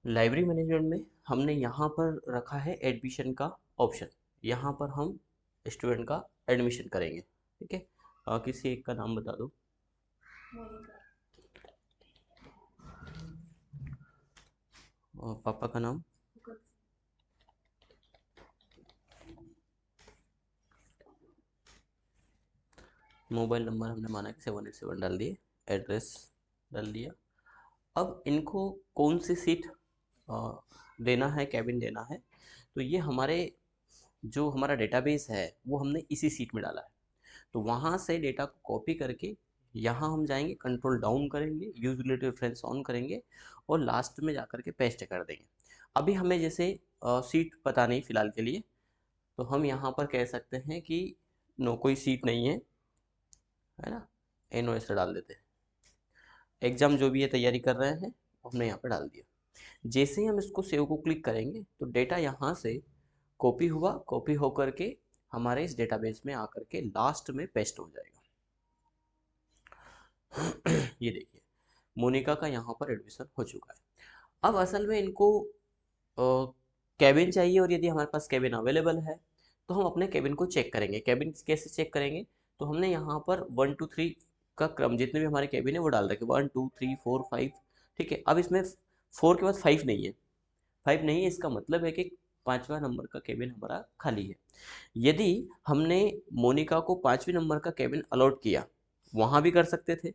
Library management में हमने यहाँ पर रखा है एडमिशन का ऑप्शन। यहाँ पर हम स्टूडेंट का एडमिशन करेंगे। ठीक है, किसी एक का नाम बता दो। पापा का नाम। मोबाइल नंबर हमने माना कि 787 डाल दिए। एड्रेस डाल दिया। अब इनको कौन सी सीट देना है, कैबिन देना है, तो ये हमारे जो हमारा डेटाबेस है वो हमने इसी सीट में डाला है। तो वहाँ से डेटा को कॉपी करके यहाँ हम जाएंगे, कंट्रोल डाउन करेंगे, यूज रिलेटिव रेफरेंस ऑन करेंगे और लास्ट में जाकर के पेस्ट कर देंगे। अभी हमें जैसे सीट पता नहीं फिलहाल के लिए, तो हम यहाँ पर कह सकते हैं कि नो, कोई सीट नहीं है ना। एनो ऐसे डाल देते हैं। एग्जाम जो भी है तैयारी कर रहे हैं वो हमने यहाँ पर डाल दिया। जैसे ही हम इसको सेव को क्लिक करेंगे तो डेटा यहाँ से कॉपी हुआ, कॉपी होकर के हमारे इस डेटाबेस में आकर के लास्ट में पेस्ट हो जाएगा। ये देखिए, मोनिका का यहाँ पर एडमिशन हो चुका है। अब असल में इनको कैबिन चाहिए, और यदि हमारे पास कैबिन अवेलेबल है तो हम अपने कैबिन को चेक करेंगे। कैबिन कैसे चेक करेंगे, तो हमने यहाँ पर 1 2 3 का क्रम, जितने भी हमारे कैबिन है वो डाल रखे, 1 2 3 4 5। ठीक है, अब इसमें 4 के बाद 5 नहीं है। 5 नहीं है, इसका मतलब है कि 5वां नंबर का कैबिन हमारा खाली है। यदि हमने मोनिका को 5वें नंबर का कैबिन अलॉट किया, वहाँ भी कर सकते थे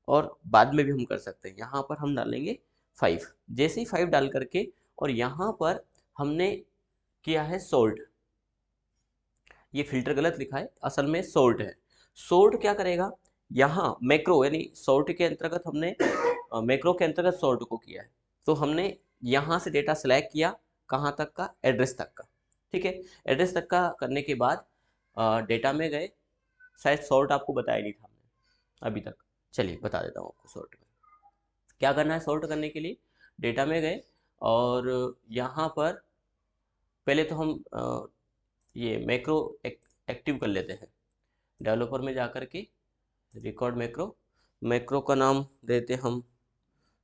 और बाद में भी हम कर सकते हैं। यहाँ पर हम डालेंगे 5। जैसे ही 5 डाल करके, और यहाँ पर हमने किया है सोल्ट। ये फिल्टर गलत लिखा है, असल में सोल्ट है। सोल्ट क्या करेगा, यहाँ मैक्रो यानी सोर्ट के अंतर्गत हमने मैक्रो के अंतर्गत सोर्ट को किया है। तो हमने यहाँ से डेटा सेलेक्ट किया, कहाँ तक का, एड्रेस तक का। ठीक है, एड्रेस तक का करने के बाद डेटा में गए। शायद सॉर्ट आपको बताया नहीं था हमने अभी तक, चलिए बता देता हूँ आपको। सॉर्ट में क्या करना है, सॉर्ट करने के लिए डेटा में गए और यहाँ पर पहले तो हम ये मैक्रो एक्टिव कर लेते हैं। डेवलपर में जाकर के रिकॉर्ड मैक्रो, मैक्रो का नाम देते हम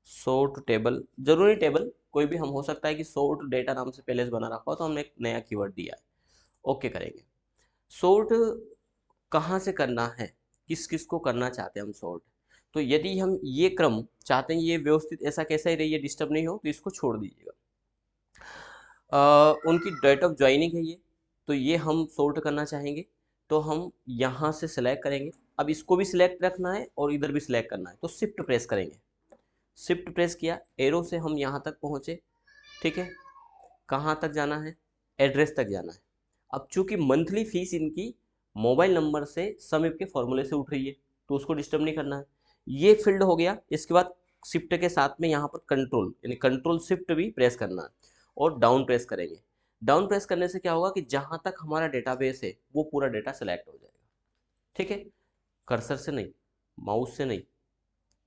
सॉर्ट टेबल। जरूरी टेबल कोई भी हम हो सकता है कि सॉर्ट डेटा नाम से पहले से बना रखा हो, तो हमने एक नया कीवर्ड दिया है। ओके करेंगे। सॉर्ट कहाँ से करना है, किस किस को करना चाहते हैं हम सॉर्ट, तो यदि हम ये क्रम चाहते हैं ये व्यवस्थित ऐसा कैसा ही रहिए, डिस्टर्ब नहीं हो, तो इसको छोड़ दीजिएगा। उनकी डेट ऑफ ज्वाइनिंग है ये, तो ये हम सॉर्ट करना चाहेंगे, तो हम यहाँ से सिलेक्ट करेंगे। अब इसको भी सिलेक्ट रखना है और इधर भी सिलेक्ट करना है, तो शिफ्ट प्रेस करेंगे। शिफ्ट प्रेस किया, एरो से हम यहाँ तक पहुँचे। ठीक है, कहाँ तक जाना है, एड्रेस तक जाना है। अब चूंकि मंथली फीस इनकी मोबाइल नंबर से समिप के फॉर्मूले से उठ रही है, तो उसको डिस्टर्ब नहीं करना है। ये फील्ड हो गया। इसके बाद शिफ्ट के साथ में यहाँ पर कंट्रोल यानी कंट्रोल शिफ्ट भी प्रेस करना है और डाउन प्रेस करेंगे। डाउन प्रेस करने से क्या होगा कि जहाँ तक हमारा डेटाबेस है वो पूरा डेटा सेलेक्ट हो जाएगा। ठीक है, कर्सर से नहीं, माउस से नहीं,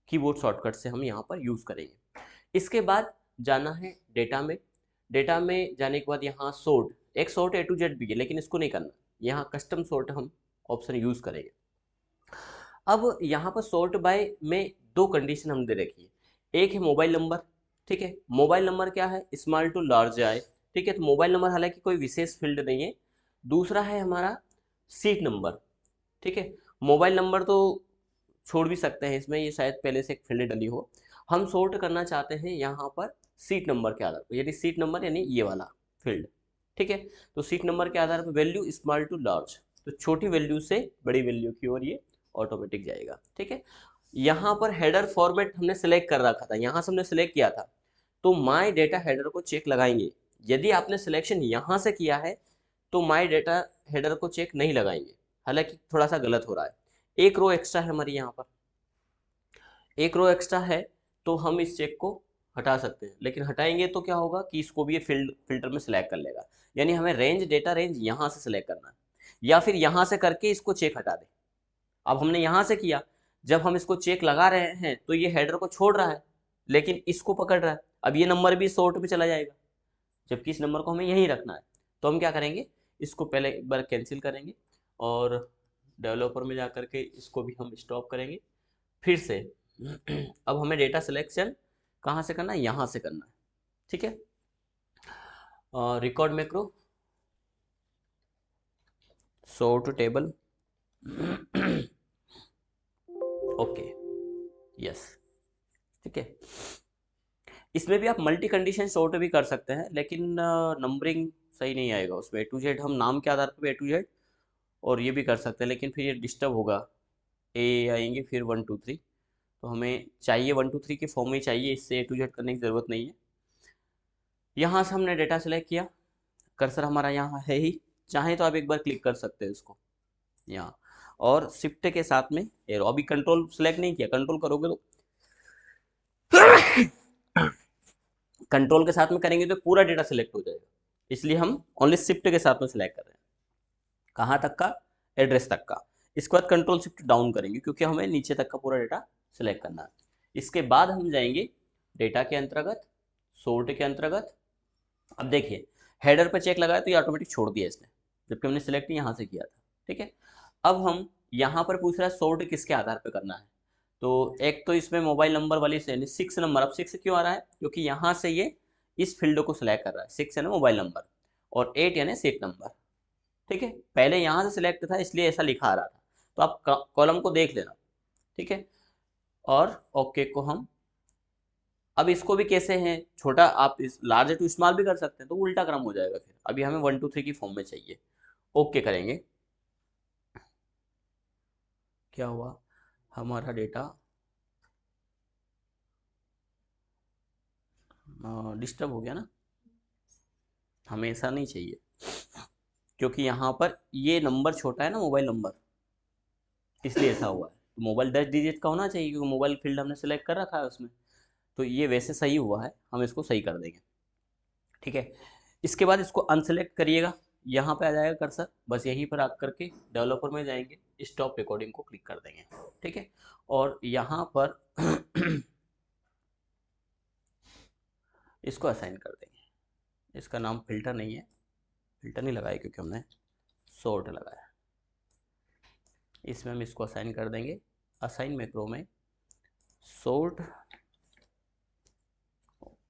कीबोर्ड शॉर्टकट से हम यहाँ पर यूज़ करेंगे। इसके बाद जाना है डेटा में। डेटा में जाने के बाद यहाँ सोर्ट, एक सोर्ट A to Z भी है लेकिन इसको नहीं करना, यहाँ कस्टम सोर्ट हम ऑप्शन यूज़ करेंगे। अब यहाँ पर सोर्ट बाय में दो कंडीशन हमने दे रखी है। एक है मोबाइल नंबर। ठीक है, मोबाइल नंबर क्या है, स्मॉल टू लार्ज आए। ठीक है, तो मोबाइल नंबर हालांकि कोई विशेष फील्ड नहीं है। दूसरा है हमारा सीट नंबर। ठीक है, मोबाइल नंबर तो छोड़ भी सकते हैं इसमें, ये शायद पहले से एक फील्ड डली हो। हम सॉर्ट करना चाहते हैं यहाँ पर सीट नंबर के आधार पर, यानी सीट नंबर यानी ये वाला फील्ड। ठीक है, तो सीट नंबर के आधार पर वैल्यू स्मॉल टू लार्ज, तो छोटी वैल्यू से बड़ी वैल्यू की ओर ये ऑटोमेटिक जाएगा। ठीक है, यहाँ पर हेडर फॉर्मेट हमने सेलेक्ट कर रखा था, यहाँ से हमने सेलेक्ट किया था, तो माई डेटा हेडर को चेक लगाएंगे। यदि आपने सिलेक्शन यहाँ से किया है तो माई डेटा हेडर को चेक नहीं लगाएंगे, हालांकि थोड़ा सा गलत हो रहा है। एक रो एक्स्ट्रा है हमारी यहाँ पर, एक रो एक्स्ट्रा है, तो हम इस चेक को हटा सकते हैं, लेकिन हटाएंगे तो क्या होगा कि इसको भी ये फिल्टर में सिलेक्ट कर लेगा। यानी हमें रेंज, डेटा रेंज यहाँ से सिलेक्ट करना है, या फिर यहाँ से करके इसको चेक हटा दें। अब हमने यहाँ से किया, जब हम इसको चेक लगा रहे हैं तो ये हेडर को छोड़ रहा है लेकिन इसको पकड़ रहा है। अब ये नंबर भी सॉर्ट में चला जाएगा, जबकि इस नंबर को हमें यहीं रखना है। तो हम क्या करेंगे, इसको पहले एक बार कैंसिल करेंगे और डेवलपर में जा करके इसको भी हम स्टॉप करेंगे फिर से। अब हमें डेटा सिलेक्शन कहाँ से करना है, यहाँ से करना है। ठीक है। Record macro, sort table, okay, yes, ठीक है। इसमें भी आप मल्टी कंडीशन सॉर्ट भी कर सकते हैं, लेकिन नंबरिंग सही नहीं आएगा उसमें। A to Z हम नाम के आधार पर A to Z और ये भी कर सकते हैं, लेकिन फिर ये डिस्टर्ब होगा। ए आएंगे, फिर 1 2 3, तो हमें चाहिए 1 2 3 के फॉर्म में ही चाहिए, इससे A to Z करने की ज़रूरत नहीं है। यहाँ से हमने डेटा सेलेक्ट किया, कर्सर हमारा यहाँ है ही, चाहे तो आप एक बार क्लिक कर सकते हैं इसको यहाँ, और शिफ्ट के साथ में एरो। अभी कंट्रोल सेलेक्ट नहीं किया, कंट्रोल करोगे तो कंट्रोल के साथ में करेंगे तो पूरा डेटा सेलेक्ट हो जाएगा, इसलिए हम ओनली शिफ्ट के साथ में सेलेक्ट कर रहे हैं। कहाँ तक का? एड्रेस तक का। इसके बाद कंट्रोल शिफ्ट डाउन करेंगे, क्योंकि हमें नीचे तक का पूरा डेटा सेलेक्ट करना है। इसके बाद हम जाएंगे डेटा के अंतर्गत, सोर्ट के अंतर्गत। अब देखिए, हेडर पर चेक लगाया तो ये ऑटोमेटिक छोड़ दिया इसने, जबकि हमने सिलेक्ट यहाँ से किया था, ठीक है। अब हम यहाँ पर पूछ रहा है सोर्ट किसके आधार पर करना है, तो एक तो इसमें मोबाइल नंबर वाली से 6 नंबर। अब 6 क्यों आ रहा है? क्योंकि यहाँ से ये इस फील्ड को सिलेक्ट कर रहा है। 6 यानी मोबाइल नंबर, और 8 यानी सीट नंबर, ठीक है। पहले यहाँ से सिलेक्ट था, इसलिए ऐसा लिखा आ रहा था, तो आप कॉलम को देख लेना, ठीक है। और ओके को हम, अब इसको भी कैसे हैं छोटा, आप इस लार्ज टू स्मॉल भी कर सकते हैं, तो उल्टा क्रम हो जाएगा फिर। अभी हमें 1 2 3 की फॉर्म में चाहिए। ओके करेंगे, क्या हुआ, हमारा डेटा डिस्टर्ब हो गया ना, हमें ऐसा नहीं चाहिए, क्योंकि यहाँ पर ये नंबर छोटा है ना, मोबाइल नंबर, इसलिए ऐसा हुआ है। तो मोबाइल 10 डिजिट का होना चाहिए, क्योंकि मोबाइल फील्ड हमने सेलेक्ट कर रखा है उसमें, तो ये वैसे सही हुआ है, हम इसको सही कर देंगे, ठीक है। इसके बाद इसको अनसेलेक्ट करिएगा, यहाँ पे आ जाएगा कर्सर, बस यहीं पर आकर के डेवलपर में जाएंगे, स्टॉप रिकॉर्डिंग को क्लिक कर देंगे, ठीक है। और यहाँ पर इसको असाइन कर देंगे। इसका नाम फिल्टर नहीं है, फिल्टर नहीं लगाया क्योंकि हमने सॉर्ट लगाया। इसमें हम इसको असाइन कर देंगे, असाइन मैक्रो में सॉर्ट,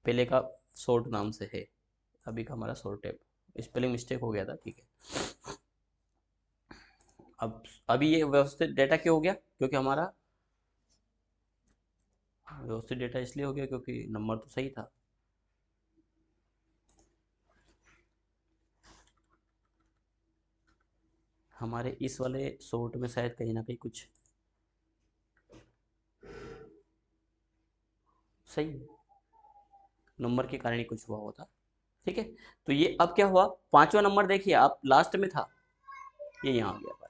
पहले का सॉर्ट नाम से है, अभी का हमारा सॉर्ट है, स्पेलिंग मिस्टेक हो गया था, ठीक है। अब अभी ये व्यवस्थित डेटा क्यों हो गया? क्योंकि हमारा व्यवस्थित डेटा इसलिए हो गया क्योंकि नंबर तो सही था। हमारे इस वाले सॉर्ट में शायद कहीं ना कहीं कुछ सही नंबर के कारण ही कुछ हुआ होता, ठीक है। तो ये अब क्या हुआ, पांचवा नंबर देखिए आप, लास्ट में था, ये यहाँ आ गया 5।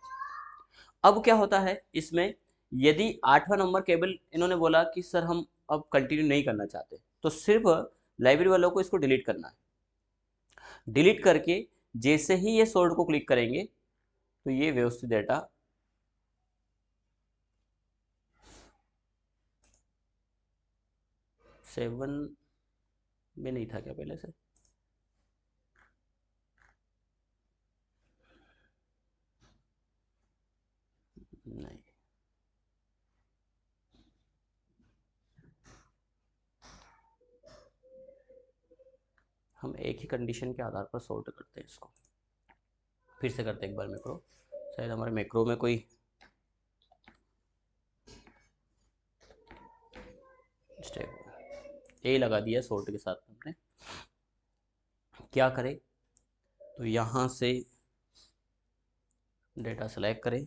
अब क्या होता है इसमें, यदि 8वां नंबर केवल इन्होंने बोला कि सर हम अब कंटिन्यू नहीं करना चाहते, तो सिर्फ लाइब्रेरी वालों को इसको डिलीट करना है। डिलीट करके जैसे ही ये सॉर्ट को क्लिक करेंगे, तो ये व्यवस्थित डेटा सेवन में नहीं था क्या पहले से? नहीं, हम एक ही कंडीशन के आधार पर सॉर्ट करते हैं इसको। फिर से करते हैं एक बार मैक्रो, शायद हमारे मैक्रो में कोई मिस्टेक, ए लगा दिया सॉर्ट के साथ हमने। क्या करें, तो यहाँ से डेटा सेलेक्ट करें,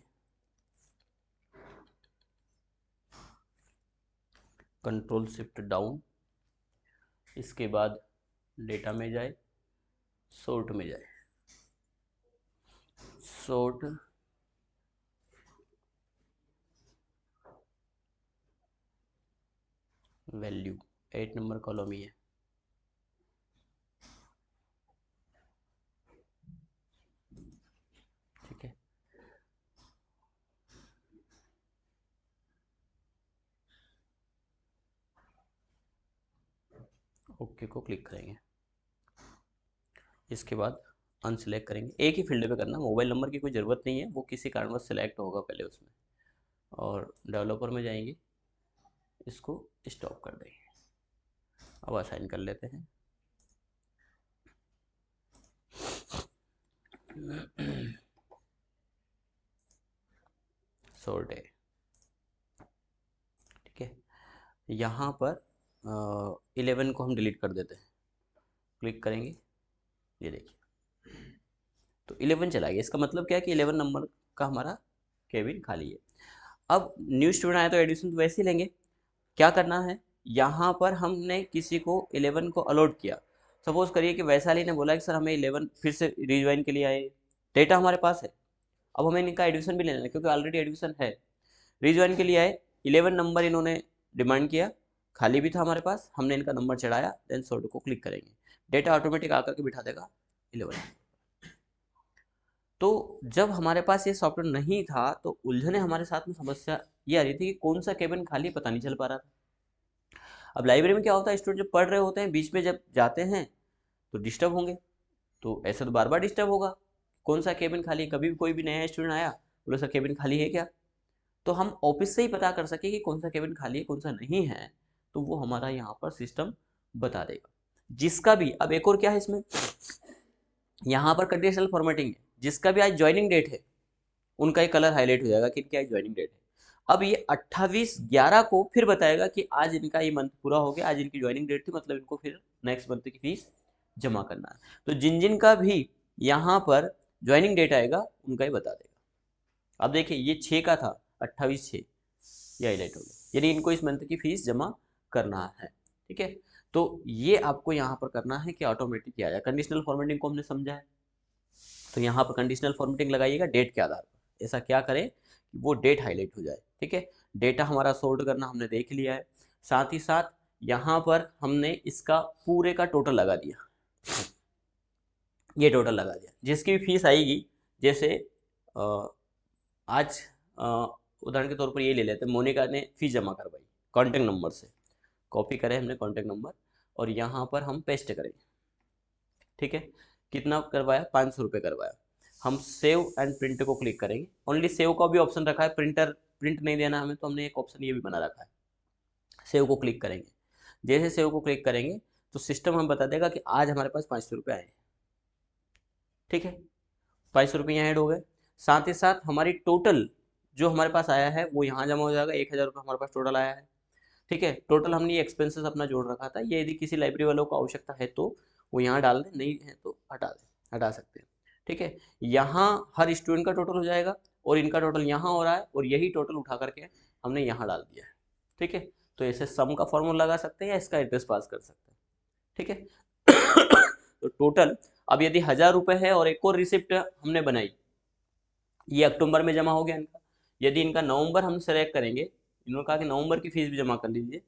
कंट्रोल शिफ्ट डाउन, इसके बाद डेटा में जाए, सॉर्ट में जाए, सॉर्ट वैल्यू 8 नंबर कॉलम ही है, ठीक है। ओके को क्लिक करेंगे, इसके बाद अनसेलेक्ट करेंगे। एक ही फील्ड पे करना, मोबाइल नंबर की कोई ज़रूरत नहीं है, वो किसी कारणवश सेलेक्ट होगा पहले उसमें। और डेवलपर में जाएंगे, इसको स्टॉप कर देंगे। अब असाइन कर लेते हैं, सॉर्ट है, ठीक है। यहाँ पर 11 को हम डिलीट कर देते हैं, क्लिक करेंगे, ये देखिए तो 11 चला गया। इसका मतलब क्या है कि 11 नंबर का हमारा केबिन खाली है। अब न्यू स्टूडेंट आया तो एडमिशन तो वैसे ही लेंगे। क्या करना है, यहाँ पर हमने किसी को 11 को अलॉट किया। सपोज करिए कि वैशाली ने बोला कि सर हमें 11 फिर से रिज्वाइन के लिए आए, डेटा हमारे पास है, अब हमें इनका एडमिशन भी लेना है क्योंकि ऑलरेडी एडमिशन है। रिज्वाइन के लिए आए, 11 नंबर इन्होंने डिमांड किया, खाली भी था हमारे पास, हमने इनका नंबर चढ़ाया, देन सॉर्ट को क्लिक करेंगे, डेटा ऑटोमेटिक आकर के बिठा देगा 11। तो जब हमारे पास ये सॉफ्टवेयर नहीं था तो उलझने हमारे साथ में समस्या ये आ रही थी कि कौन सा केबिन खाली पता नहीं चल पा रहा था। अब लाइब्रेरी में क्या होता है, स्टूडेंट जब पढ़ रहे होते हैं बीच में जब जाते हैं तो डिस्टर्ब होंगे, तो ऐसे तो बार बार डिस्टर्ब होगा, कौन सा केबिन खाली है। कभी भी कोई भी नया स्टूडेंट आया बोले सर केबिन खाली है क्या, तो हम ऑफिस से ही पता कर सके कि कौन सा केबिन खाली है कौन सा नहीं है, तो वो हमारा यहाँ पर सिस्टम बता देगा। जिसका भी, अब एक और क्या है इसमें, यहाँ पर कंडीशनल फॉर्मेटिंग है, जिसका भी आज ज्वाइनिंग डेट है उनका एक कलर हाईलाइट हो जाएगा कि इनकी आज ज्वाइनिंग डेट है। अब ये 28/11 को फिर बताएगा कि आज इनका ये मंथ पूरा हो गया, आज इनकी ज्वाइनिंग डेट थी, मतलब इनको फिर नेक्स्ट मंथ की फीस जमा करना है। तो जिन जिन का भी यहाँ पर ज्वाइनिंग डेट आएगा उनका ही बता देगा। अब देखिए ये 6 का था, 28/6 ये हाईलाइट हो गया, यानी इनको इस मंथ की फीस जमा करना है, ठीक है। तो ये आपको यहाँ पर करना है कि ऑटोमेटिक किया जाए। कंडीशनल फॉर्मेटिंग को हमने समझा है, तो यहाँ पर कंडीशनल फॉर्मेटिंग लगाइएगा डेट के आधार पर। ऐसा क्या करें कि वो डेट हाईलाइट हो जाए, ठीक है। डेटा हमारा सॉर्ट करना हमने देख लिया है, साथ ही साथ यहाँ पर हमने इसका पूरे का टोटल लगा दिया, ये टोटल लगा दिया। जिसकी भी फीस आएगी, जैसे आज उदाहरण के तौर पर ये ले लेते हैं, मोनिका ने फीस जमा करवाई, कॉन्टैक्ट नंबर से कॉपी करें हमने कॉन्टैक्ट नंबर और यहाँ पर हम पेस्ट करेंगे, ठीक है। कितना करवाया, 500 रुपये करवाया। हम सेव एंड प्रिंट को क्लिक करेंगे, ओनली सेव का भी ऑप्शन रखा है, प्रिंट नहीं देना हमें, तो हमने एक ऑप्शन ये भी बना रखा है, सेव को क्लिक करेंगे। जैसे सेव को क्लिक करेंगे तो सिस्टम हमें बता देगा कि आज हमारे पास 500 रुपये आए, ठीक है। 500 रुपये यहाँ ऐड हो गए, साथ ही साथ हमारी टोटल जो हमारे पास आया है वो यहाँ जमा हो जाएगा, 1000 रुपये हमारे पास टोटल आया है, ठीक है। टोटल हमने ये एक्सपेंसेस अपना जोड़ रखा था, ये यदि किसी लाइब्रेरी वालों को आवश्यकता है तो वो यहाँ डाल दें, नहीं है तो हटा दें, हटा सकते हैं, ठीक है। यहाँ हर स्टूडेंट का टोटल हो जाएगा और इनका टोटल यहाँ हो रहा है और यही टोटल उठा करके हमने यहाँ डाल दिया है, ठीक है। तो ऐसे सम का फॉर्मूला लगा सकते हैं या इसका एड्रेस पास कर सकते हैं, ठीक है। तो टोटल अब यदि 1000 रुपये है और एक और रिसिप्ट हमने बनाई, ये अक्टूबर में जमा हो गया इनका, यदि इनका नवंबर हम सेलेक्ट करेंगे, इन्होंने कहा कि नवंबर की फीस भी जमा कर लीजिए,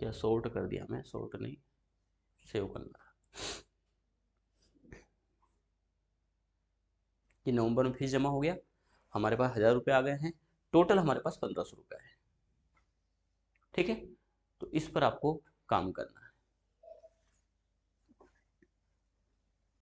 क्या सॉर्ट कर दिया मैं, सॉर्ट नहीं सेव करना, कि नवंबर में फीस जमा हो गया, हमारे पास 1000 रुपये आ गए हैं, टोटल हमारे पास 1500 रुपये है, ठीक है। तो इस पर आपको काम करना है।